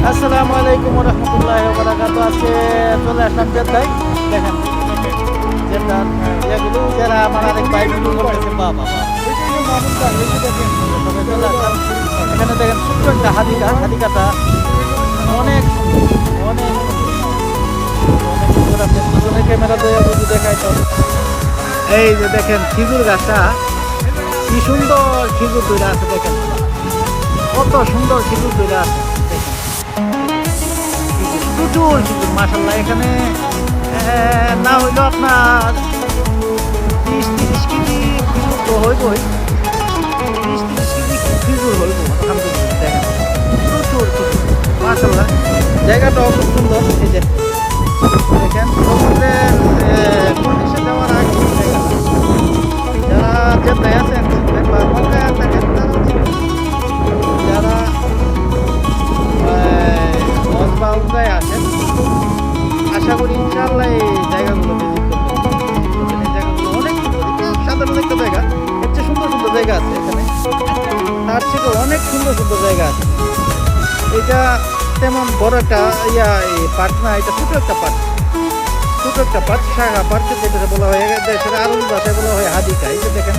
আসসালামু আলাইকুম রহমতুল্লাহ বারাকাতু। আজকে চলে আসলাম জেদ্দায়। দেখেন জেদ্দার এগুলো যারা আমার আরেক ভাই ভিডিও করতেছে, বাবা চলে আসলাম। এখানে দেখেন ছোট্ট একটা হাদিকাটা অনেক অনেক অনেক সুন্দর আছে। পিছনে ক্যামেরা দিয়ে যদি দেখাই তো এই যে দেখেন খেজুর গাছটা কি সুন্দর খেজুর ধরে আছে। দেখেন কত সুন্দর খেজুর ধরে আছে। প্রচুর খেজুর মাশাআল্লাহ। এখানে না হইলো আপনার 20-30 কেজি খেজুর তো হইবই। 20-30 কেজি খেজুর হইব আলহামদুলিল্লাহ। দেখেন প্রচুর মাশাআল্লাহ। জায়গাটাও খুব সুন্দর। এই যে দেখেন সমুদ্রের পরিবেশে যাওয়ার আগে যারা জেদ্দায় আছেন বা কলকাতায় থাকেন যারা বা উগায় আসেন, আশা করি ইনশাআল্লাহ এই জায়গাগুলো ভিজিট করবেন। এই জায়গাগুলো অনেক সাধারণ একটা জায়গা, এর চেয়ে সুন্দর সুন্দর জায়গা আছে এখানে, তার থেকে অনেক সুন্দর সুন্দর জায়গা আছে। এটা তেমন বড় একটা পার্ক না, এটা ছোট একটা পার্ক, শাখা পার্ক যেটা বলা হয় সেটা আরবি ভাষায় বলা হয় হাদিকা। এই যে দেখেন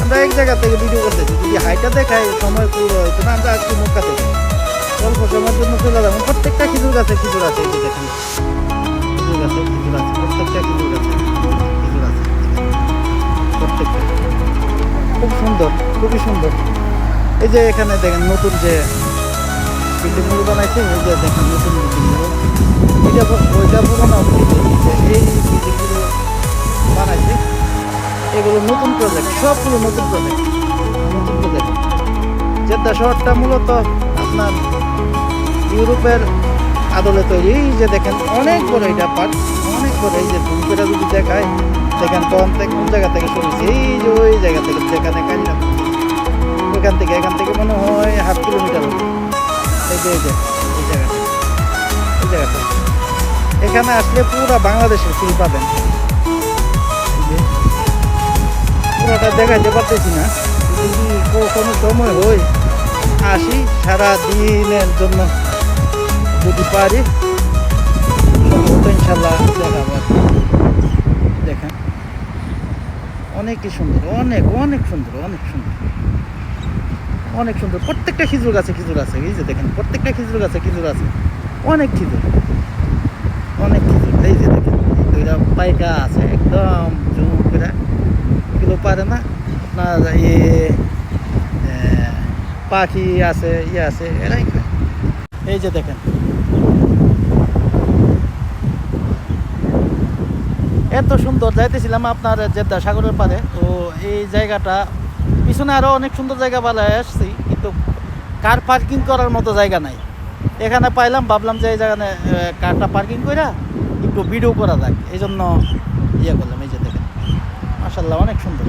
আমরা এক জায়গা থেকে ভিডিও করতেছি, যদি হাইটা দেখায় সময় পুরো হয়তো না। আমরা আজকে মক্কা থেকে অল্প সময়ের জন্য চলে যাবো। প্রত্যেকটা খেজুর গাছে খেজুর আছে। এই যে দেখেন খেজুর গাছে খেজুর আছে, প্রত্যেকটা খেজুর গাছে খেজুর আছে। প্রত্যেকটা খুব সুন্দর, খুবই সুন্দর। এই যে এখানে দেখেন নতুন যে বিল্ডিংগুলো বানাইছে, এই যে দেখেন নতুন বিল্ডিংগুলো, ওইটা পুরোনো এই বিল্ডিংগুলো বানাইছে। এগুলো নতুন প্রজেক্ট, সবগুলো নতুন প্রজেক্ট। জেদ্দা শহরটা মূলত আপনার ইউরোপের আদলে তৈরি। এই যে দেখেন অনেক বড় এটা পার্ক, অনেক বড়। এই যে ভূমিটা যদি দেখায় দেখেন কোন জায়গা থেকে শুরু হয়েছে, এই যে ওই জায়গা থেকে যেখানে কালিলাম ওইখান থেকে এখান থেকে মনে হয় 1/2 কিলোমিটার হবে। এই যে এই জায়গাটা এখানে আসলে পুরো বাংলাদেশের ফিল পাবেন। পুরোটা দেখাইতে পারতেছি না, যদি কোনো সময় হয় আসি সারা দিনের জন্য যদি পারি ইনশাল্লাহ দেখাবো। দেখেন অনেকই সুন্দর, অনেক অনেক সুন্দর, অনেক সুন্দর, অনেক সুন্দর। প্রত্যেকটা খেজুর গাছে খেজুর আছে। এই যে দেখেন প্রত্যেকটা খেজুর গাছে খেজুর আছে, অনেক খেজুর, অনেক খেজুর। এই যে দেখেন দুইটা পাইকা আছে একদম জুম করে, এগুলো পারে না আপনার পাখি আছে, আছে, এরাই খায়। এই যে দেখেন এত সুন্দর। যাইতেছিলাম আপনার জেদ্দা সাগরের পারে, তো এই জায়গাটা পিছনে আরও অনেক সুন্দর জায়গা বানায় আসছি, কিন্তু কার পার্কিং করার মতো জায়গা নাই। এখানে পাইলাম, ভাবলাম যে এই জায়গায় কারটা পার্কিং করে একটু ভিডিও করা যাক, এই জন্য করলাম। এই যে দেখেন মাশাআল্লাহ অনেক সুন্দর।